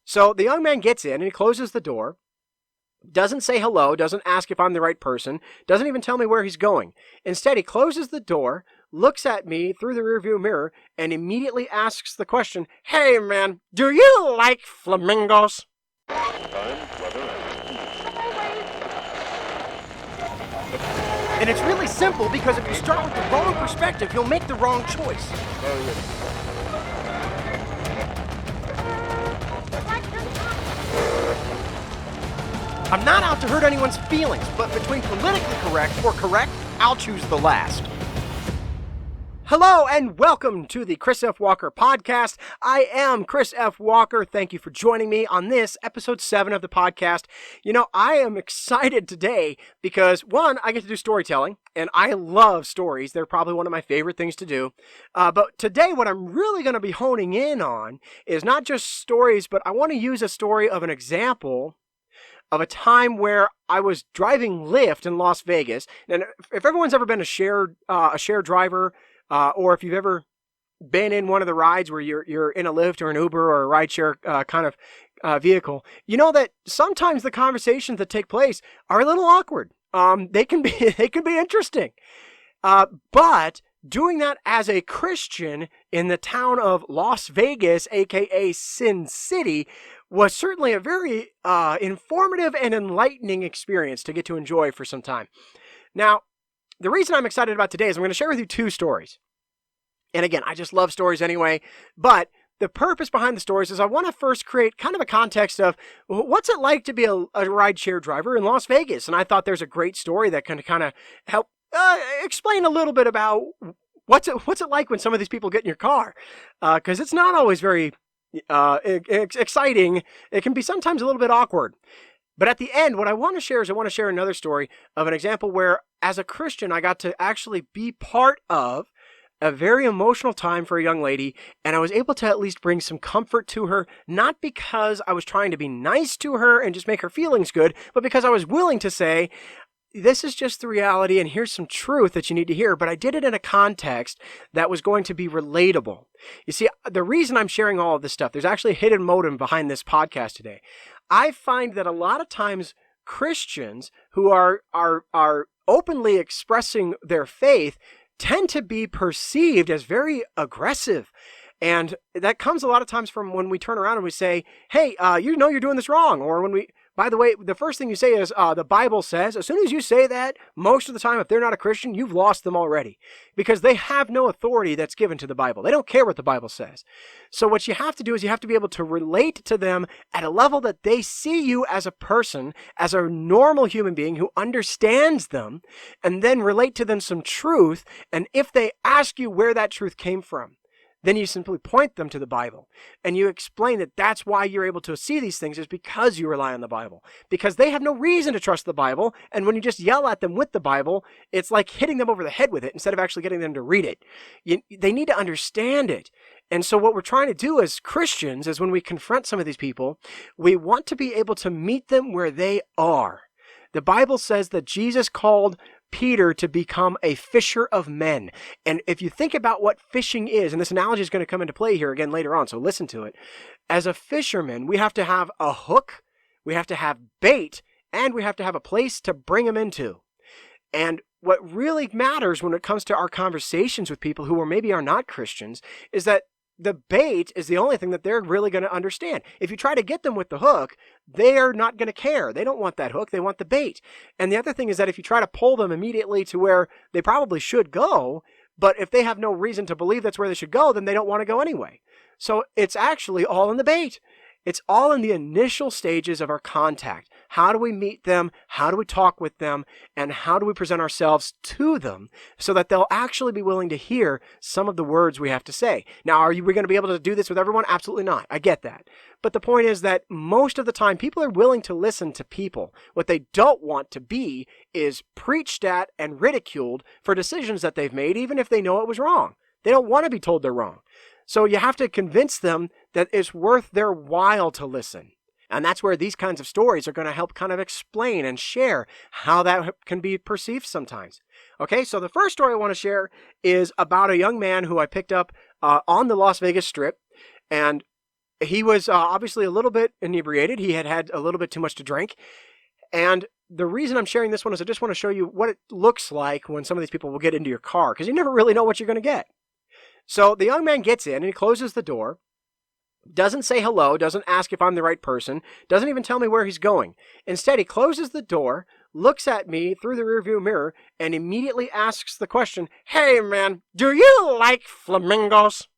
So the young man gets in and he closes the door, doesn't say hello, doesn't ask if I'm the right person, doesn't even tell me where he's going. Instead, he closes the door, looks at me through the rearview mirror, and immediately asks the question, "Hey man, do you like flamingos?" And it's really simple because if you start with the wrong perspective, you'll make the wrong choice. I'm not out to hurt anyone's feelings, but between politically correct or correct, I'll choose the last. Hello and welcome to the Chris F. Walker podcast. I am Chris F. Walker. Thank you for joining me on this episode 7 of the podcast. You know, I am excited today because, one, I get to do storytelling, and I love stories. They're probably one of my favorite things to do. But today, what I'm really going to be honing in on is not just stories, but I want to use a story of an example of a time where I was driving Lyft in Las Vegas. And if everyone's ever been a shared driver, or if you've ever been in one of the rides where you're in a Lyft or an Uber or a rideshare kind of vehicle, you know that sometimes the conversations that take place are a little awkward. They can be interesting. But doing that as a Christian in the town of Las Vegas, aka Sin City, was certainly a very informative and enlightening experience to get to enjoy for some time. Now, the reason I'm excited about today is I'm going to share with you 2 stories. And again, I just love stories anyway, but the purpose behind the stories is I want to first create kind of a context of what's it like to be a rideshare driver in Las Vegas. And I thought there's a great story that can kind of help explain a little bit about what's it like when some of these people get in your car, because it's not always very exciting. It can be sometimes a little bit awkward. But at the end, what I want to share is I want to share another story of an example where, as a Christian, I got to actually be part of a very emotional time for a young lady, and I was able to at least bring some comfort to her, not because I was trying to be nice to her and just make her feelings good, but because I was willing to say, this is just the reality, and here's some truth that you need to hear. But I did it in a context that was going to be relatable. You see, the reason I'm sharing all of this stuff, there's actually a hidden motive behind this podcast today. I find that a lot of times Christians who are openly expressing their faith tend to be perceived as very aggressive. And that comes a lot of times from when we turn around and we say, hey, you know you're doing this wrong. Or when by the way, the first thing you say is, the Bible says. As soon as you say that, most of the time, if they're not a Christian, you've lost them already. Because they have no authority that's given to the Bible. They don't care what the Bible says. So what you have to do is you have to be able to relate to them at a level that they see you as a person, as a normal human being who understands them, and then relate to them some truth. And if they ask you where that truth came from, then you simply point them to the Bible, and you explain that that's why you're able to see these things is because you rely on the Bible, because they have no reason to trust the Bible. And when you just yell at them with the Bible, it's like hitting them over the head with it instead of actually getting them to read it. They need to understand it. And so what we're trying to do as Christians is when we confront some of these people, we want to be able to meet them where they are. The Bible says that Jesus called Peter to become a fisher of men. And if you think about what fishing is, and this analogy is going to come into play here again later on, so listen to it. As a fisherman, we have to have a hook, we have to have bait, and we have to have a place to bring them into. And what really matters when it comes to our conversations with people who maybe are not Christians is that the bait is the only thing that they're really going to understand. If you try to get them with the hook, they're not going to care. They don't want that hook. They want the bait. And the other thing is that if you try to pull them immediately to where they probably should go, but if they have no reason to believe that's where they should go, then they don't want to go anyway. So it's actually all in the bait. It's all in the initial stages of our contact. How do we meet them? How do we talk with them? And how do we present ourselves to them so that they'll actually be willing to hear some of the words we have to say? Now, are we going to be able to do this with everyone? Absolutely not. I get that. But the point is that most of the time, people are willing to listen to people. What they don't want to be is preached at and ridiculed for decisions that they've made, even if they know it was wrong. They don't want to be told they're wrong. So you have to convince them that it's worth their while to listen. And that's where these kinds of stories are going to help kind of explain and share how that can be perceived sometimes. Okay, so the first story I want to share is about a young man who I picked up on the Las Vegas Strip. And he was obviously a little bit inebriated. He had had a little bit too much to drink. And the reason I'm sharing this one is I just want to show you what it looks like when some of these people will get into your car, because you never really know what you're going to get. So the young man gets in and he closes the door, doesn't say hello, doesn't ask if I'm the right person, doesn't even tell me where he's going. Instead, he closes the door, looks at me through the rearview mirror, and immediately asks the question, "Hey man, do you like flamingos?"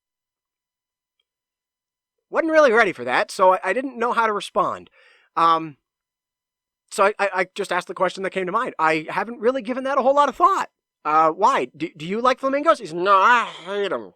Wasn't really ready for that, so I didn't know how to respond. So I just asked the question that came to mind. I haven't really given that a whole lot of thought. Why? Do you like flamingos? He said, "No, I hate them."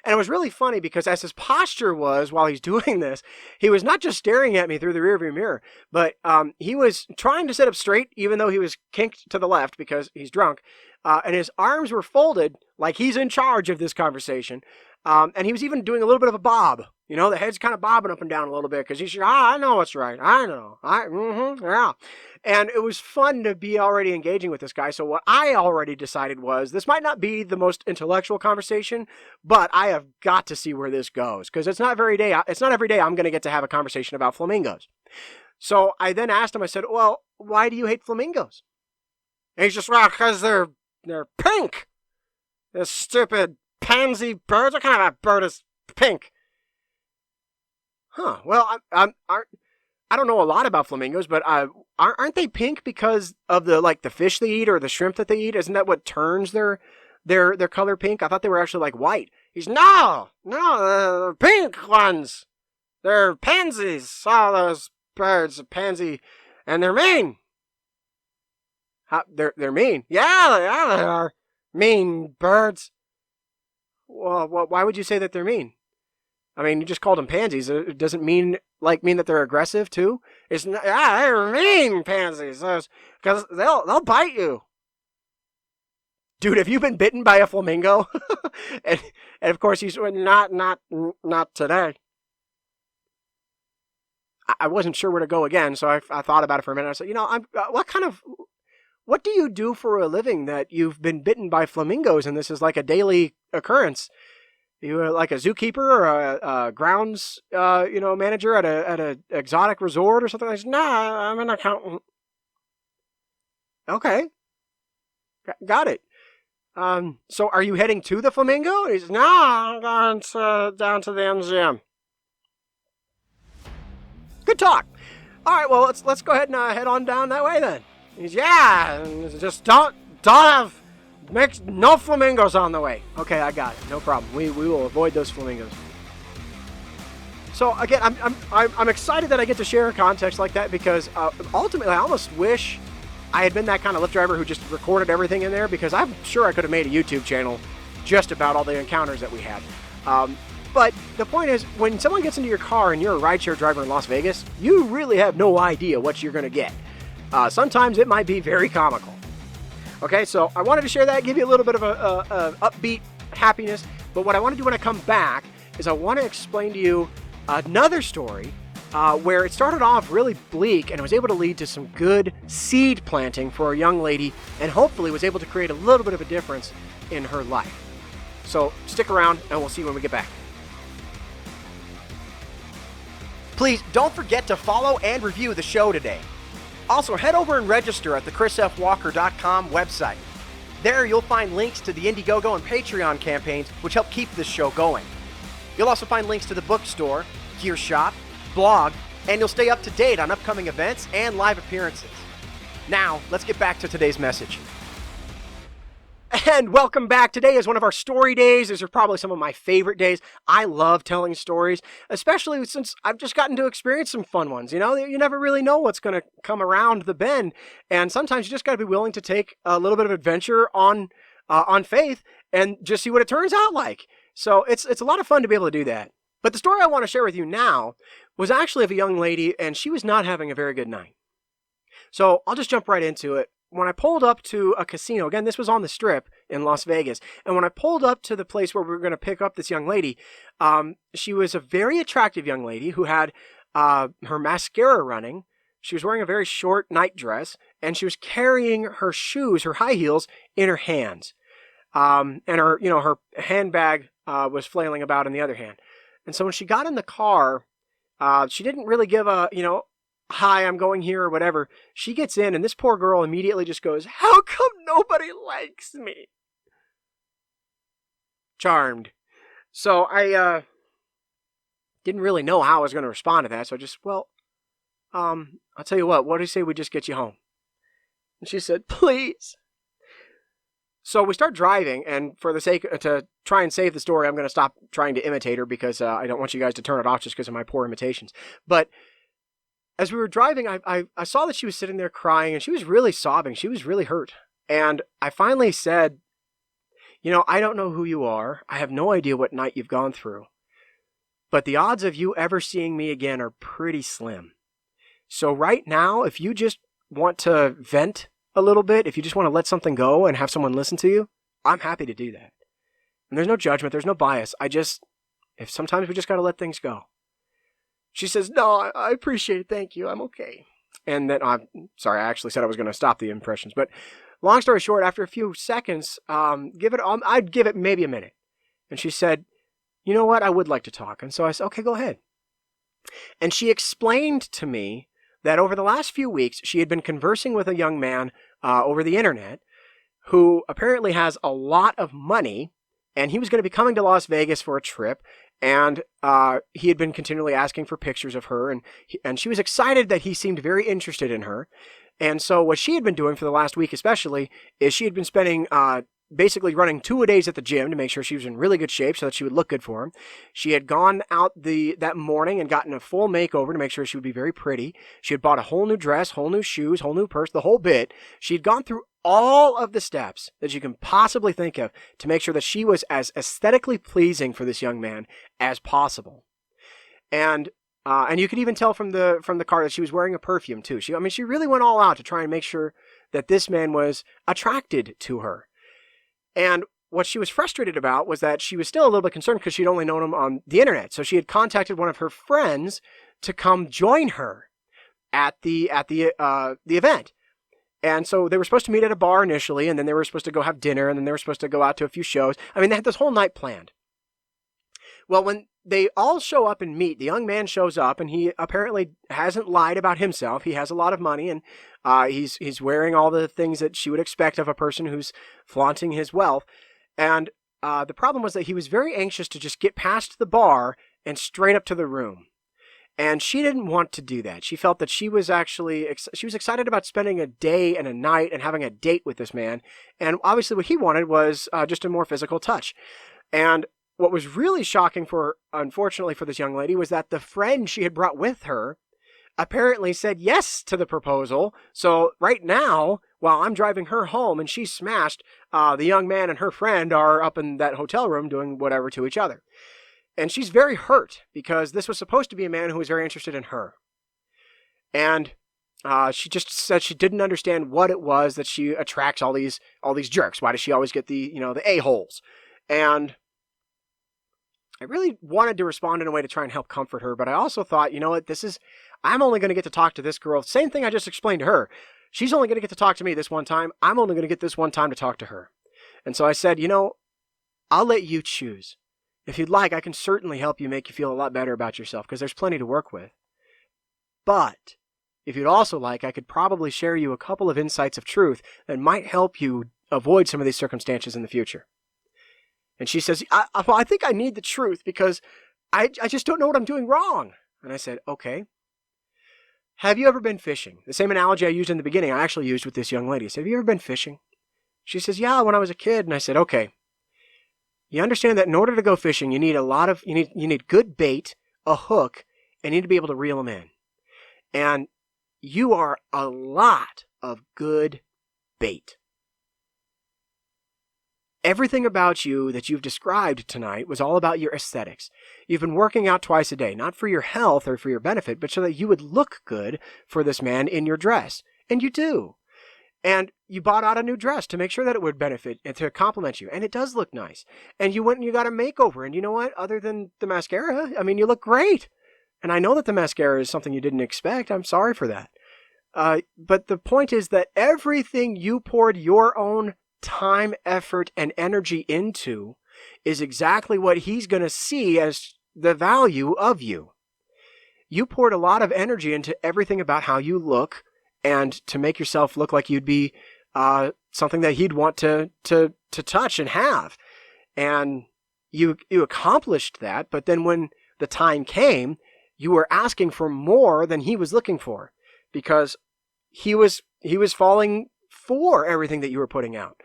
And it was really funny because as his posture was while he's doing this, he was not just staring at me through the rearview mirror, but he was trying to sit up straight, even though he was kinked to the left because he's drunk. And his arms were folded like he's in charge of this conversation. And he was even doing a little bit of a bob. You know, the head's kind of bobbing up and down a little bit because he's, I know what's right. I know. Yeah. And it was fun to be already engaging with this guy. So what I already decided was this might not be the most intellectual conversation, but I have got to see where this goes because it's not every day I'm going to get to have a conversation about flamingos. So I then asked him, I said, "Well, why do you hate flamingos?" And he's just, "Well, because they're pink. They're stupid pansy birds. What kind of a bird is pink?" Huh. Well, I don't know a lot about flamingos, but aren't they pink because of the fish they eat or the shrimp that they eat? Isn't that what turns their color pink? I thought they were actually like white. He's, no, the pink ones. They're pansies. All those birds are pansy, and they're mean. They're mean. Yeah, they are mean birds. Well, why would you say that they're mean? I mean, you just called them pansies. It doesn't mean that they're aggressive too. It's not, yeah, they're mean pansies because they'll bite you. Dude, have you been bitten by a flamingo? and of course he's not today. I wasn't sure where to go again, so I thought about it for a minute. I said, what do you do for a living that you've been bitten by flamingos and this is like a daily occurrence? You were like a zookeeper or a grounds, manager at a exotic resort or something. I said, "Nah, I'm an accountant." Okay, got it. So are you heading to the Flamingo? He says, "No, I'm going down to the MGM." Good talk. All right, well let's go ahead and head on down that way then. He's, "Yeah, just don't have." No flamingos on the way. Okay, I got it. No problem. We will avoid those flamingos. So again, I'm excited that I get to share a context like that because ultimately I almost wish I had been that kind of Lyft driver who just recorded everything in there because I'm sure I could have made a YouTube channel just about all the encounters that we had. But the point is, when someone gets into your car and you're a rideshare driver in Las Vegas, you really have no idea what you're going to get. Sometimes it might be very comical. Okay, so I wanted to share that, give you a little bit of a upbeat happiness. But what I want to do when I come back is I want to explain to you another story where it started off really bleak and it was able to lead to some good seed planting for a young lady and hopefully was able to create a little bit of a difference in her life. So stick around and we'll see when we get back. Please don't forget to follow and review the show today. Also, head over and register at the chrisfwalker.com website. There you'll find links to the Indiegogo and Patreon campaigns which help keep this show going. You'll also find links to the bookstore, gear shop, blog, and you'll stay up to date on upcoming events and live appearances. Now, let's get back to today's message. And welcome back. Today is one of our story days. These are probably some of my favorite days. I love telling stories, especially since I've just gotten to experience some fun ones. You know, you never really know what's going to come around the bend. And sometimes you just got to be willing to take a little bit of adventure on faith and just see what it turns out like. So it's a lot of fun to be able to do that. But the story I want to share with you now was actually of a young lady, and she was not having a very good night. So I'll just jump right into it. When I pulled up to a casino, again, this was on the Strip in Las Vegas, and when I pulled up to the place where we were going to pick up this young lady, she was a very attractive young lady who had her mascara running. She was wearing a very short night dress, and she was carrying her shoes, her high heels, in her hands. And her handbag was flailing about in the other hand. And so when she got in the car, she didn't really give a, hi, I'm going here or whatever. She gets in and this poor girl immediately just goes, how come nobody likes me? Charmed. So I didn't really know how I was going to respond to that. So I just, I'll tell you what do you say we just get you home? And she said, please. So we start driving, and for the sake to try and save the story, I'm going to stop trying to imitate her because I don't want you guys to turn it off just because of my poor imitations. But as we were driving, I saw that she was sitting there crying, and she was really sobbing. She was really hurt. And I finally said, I don't know who you are. I have no idea what night you've gone through. But the odds of you ever seeing me again are pretty slim. So right now, if you just want to vent a little bit, if you just want to let something go and have someone listen to you, I'm happy to do that. And there's no judgment, there's no bias. If sometimes we just got to let things go. She says, no, I appreciate it, thank you, I'm okay. And then, I'm sorry, I actually said I was going to stop the impressions. But long story short, after a few seconds, I'd give it maybe a minute. And she said, you know what, I would like to talk. And so I said, okay, go ahead. And she explained to me that over the last few weeks, she had been conversing with a young man over the internet who apparently has a lot of money, and he was going to be coming to Las Vegas for a trip, and he had been continually asking for pictures of her, and she was excited that he seemed very interested in her. And so what she had been doing for the last week especially is she had been spending basically running 2-a-days at the gym to make sure she was in really good shape so that she would look good for him. She had gone out that morning and gotten a full makeover to make sure she would be very pretty. She had bought a whole new dress, whole new shoes, whole new purse, the whole bit. She had gone through all of the steps that you can possibly think of to make sure that she was as aesthetically pleasing for this young man as possible. And you could even tell from the car that she was wearing a perfume too. She really went all out to try and make sure that this man was attracted to her. And what she was frustrated about was that she was still a little bit concerned because she'd only known him on the internet. So she had contacted one of her friends to come join her at the event. And so they were supposed to meet at a bar initially, and then they were supposed to go have dinner, and then they were supposed to go out to a few shows. They had this whole night planned. Well, when they all show up and meet, the young man shows up, and he apparently hasn't lied about himself. He has a lot of money, and he's wearing all the things that she would expect of a person who's flaunting his wealth. And the problem was that he was very anxious to just get past the bar and straight up to the room. And she didn't want to do that. She felt that she was excited about spending a day and a night and having a date with this man. And obviously what he wanted was just a more physical touch. And what was really shocking unfortunately for this young lady, was that the friend she had brought with her apparently said yes to the proposal. So right now, while I'm driving her home and she's smashed, the young man and her friend are up in that hotel room doing whatever to each other. And she's very hurt because this was supposed to be a man who was very interested in her. And she just said she didn't understand what it was that she attracts all these jerks. Why does she always get the a-holes? And I really wanted to respond in a way to try and help comfort her, but I also thought, you know what, I'm only going to get to talk to this girl. Same thing I just explained to her. She's only going to get to talk to me this one time. I'm only going to get this one time to talk to her. And so I said, I'll let you choose. If you'd like, I can certainly help you, make you feel a lot better about yourself, because there's plenty to work with. But if you'd also like, I could probably share you a couple of insights of truth that might help you avoid some of these circumstances in the future. And she says, I think I need the truth because I just don't know what I'm doing wrong. And I said, okay. Have you ever been fishing? The same analogy I used in the beginning, I actually used with this young lady. I said, have you ever been fishing? She says, yeah, when I was a kid. And I said, okay. You understand that in order to go fishing, you need you need good bait, a hook, and you need to be able to reel them in. And you are a lot of good bait. Everything about you that you've described tonight was all about your aesthetics. You've been working out twice a day, not for your health or for your benefit, but so that you would look good for this man in your dress. And you do. And you bought out a new dress to make sure that it would benefit and to compliment you. And it does look nice. And you went and you got a makeover. And you know what? Other than the mascara, you look great. And I know that the mascara is something you didn't expect. I'm sorry for that. But the point is that everything you poured your own time, effort, and energy into is exactly what he's going to see as the value of you. You poured a lot of energy into everything about how you look and to make yourself look like you'd be something that he'd want to touch and have. And you accomplished that, but then when the time came, you were asking for more than he was looking for, because he was falling for everything that you were putting out.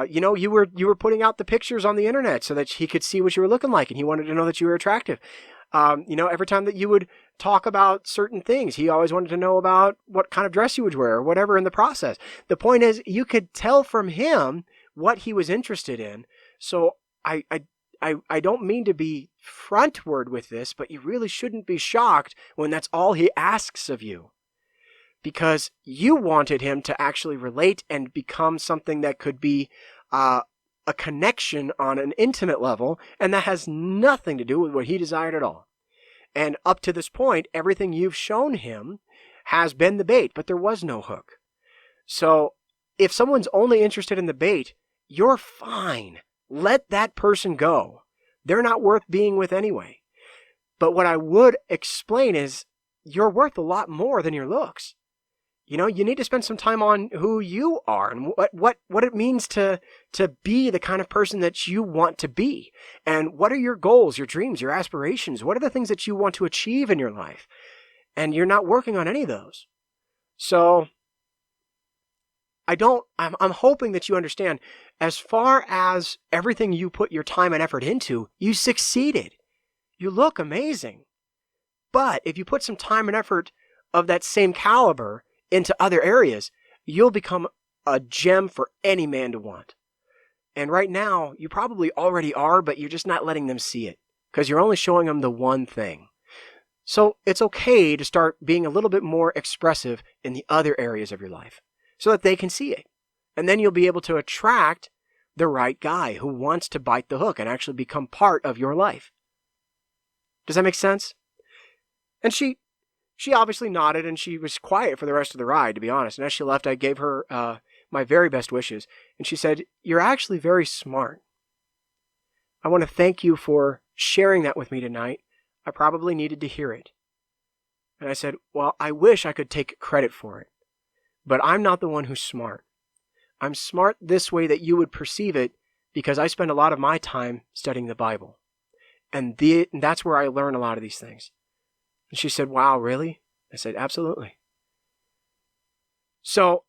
You were putting out the pictures on the internet so that he could see what you were looking like, and he wanted to know that you were attractive. Every time that you would talk about certain things, he always wanted to know about what kind of dress you would wear or whatever in the process. The point is, you could tell from him what he was interested in. So I don't mean to be frontward with this, but you really shouldn't be shocked when that's all he asks of you. Because you wanted him to actually relate and become something that could be a connection on an intimate level, and that has nothing to do with what he desired at all. And up to this point, everything you've shown him has been the bait, but there was no hook. So if someone's only interested in the bait, you're fine. Let that person go. They're not worth being with anyway. But what I would explain is you're worth a lot more than your looks. You need to spend some time on who you are and what it means to be the kind of person that you want to be. And what are your goals, your dreams, your aspirations? What are the things that you want to achieve in your life? And you're not working on any of those. So I'm hoping that you understand, as far as everything you put your time and effort into, you succeeded. You look amazing. But if you put some time and effort of that same caliber into other areas, you'll become a gem for any man to want. And right now, you probably already are, but you're just not letting them see it, because you're only showing them the one thing. So it's okay to start being a little bit more expressive in the other areas of your life, so that they can see it. And then you'll be able to attract the right guy who wants to bite the hook and actually become part of your life. Does that make sense? And she obviously nodded, and she was quiet for the rest of the ride, to be honest. And as she left, I gave her my very best wishes. And she said, "You're actually very smart. I want to thank you for sharing that with me tonight. I probably needed to hear it." And I said, "Well, I wish I could take credit for it. But I'm not the one who's smart. I'm smart this way that you would perceive it, because I spend a lot of my time studying the Bible. And that's where I learn a lot of these things." And she said, "Wow, really?" I said, "Absolutely." So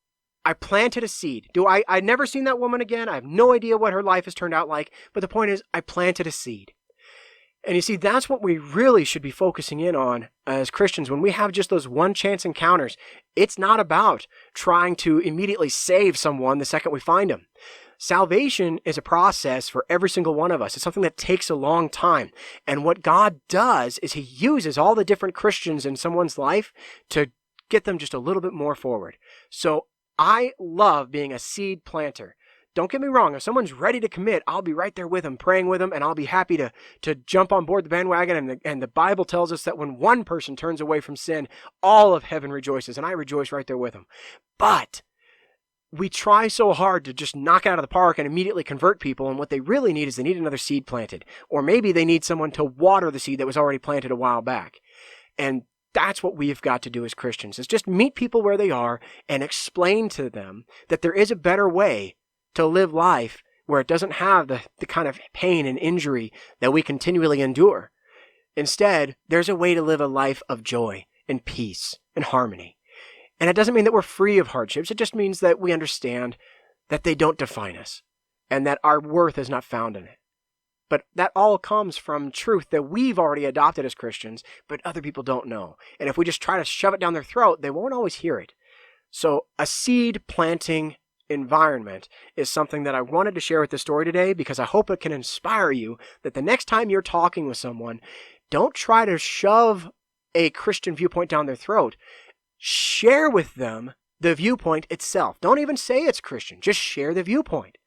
I planted a seed. I'd never seen that woman again. I have no idea what her life has turned out like. But the point is, I planted a seed. And you see, that's what we really should be focusing in on as Christians. When we have just those one chance encounters, it's not about trying to immediately save someone the second we find them. Salvation is a process for every single one of us. It's something that takes a long time. And what God does is he uses all the different Christians in someone's life to get them just a little bit more forward. So I love being a seed planter. Don't get me wrong. If someone's ready to commit, I'll be right there with them, praying with them, and I'll be happy to jump on board the bandwagon. And the Bible tells us that when one person turns away from sin, all of heaven rejoices, and I rejoice right there with them. But we try so hard to just knock out of the park and immediately convert people, and what they really need is they need another seed planted. Or maybe they need someone to water the seed that was already planted a while back. And that's what we've got to do as Christians, is just meet people where they are and explain to them that there is a better way to live life where it doesn't have the kind of pain and injury that we continually endure. Instead, there's a way to live a life of joy and peace and harmony. And it doesn't mean that we're free of hardships. It just means that we understand that they don't define us and that our worth is not found in it. But that all comes from truth that we've already adopted as Christians, but other people don't know. And if we just try to shove it down their throat, they won't always hear it. So a seed planting environment is something that I wanted to share with this story today, because I hope it can inspire you that the next time you're talking with someone, don't try to shove a Christian viewpoint down their throat. Share with them the viewpoint itself. Don't even say it's Christian. Just share the viewpoint.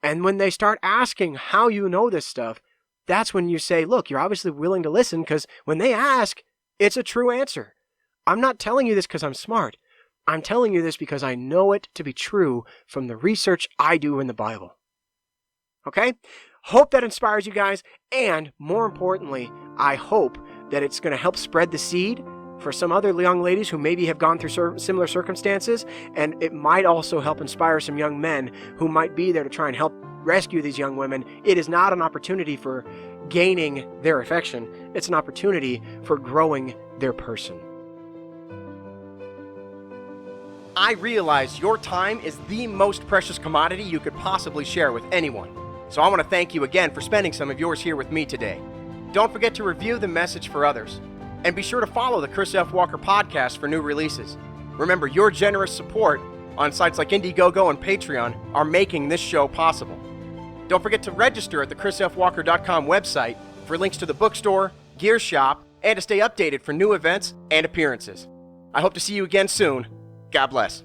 And when they start asking how you know this stuff, that's when you say, look, you're obviously willing to listen, because when they ask, it's a true answer. I'm not telling you this because I'm smart. I'm telling you this because I know it to be true from the research I do in the Bible. Okay? Hope that inspires you guys, and more importantly, I hope that it's going to help spread the seed for some other young ladies who maybe have gone through similar circumstances, and it might also help inspire some young men who might be there to try and help rescue these young women. It is not an opportunity for gaining their affection. It's an opportunity for growing their person. I realize your time is the most precious commodity you could possibly share with anyone. So I want to thank you again for spending some of yours here with me today. Don't forget to review the message for others. And be sure to follow the Chris F. Walker podcast for new releases. Remember, your generous support on sites like Indiegogo and Patreon are making this show possible. Don't forget to register at the chrisfwalker.com website for links to the bookstore, gear shop, and to stay updated for new events and appearances. I hope to see you again soon. God bless.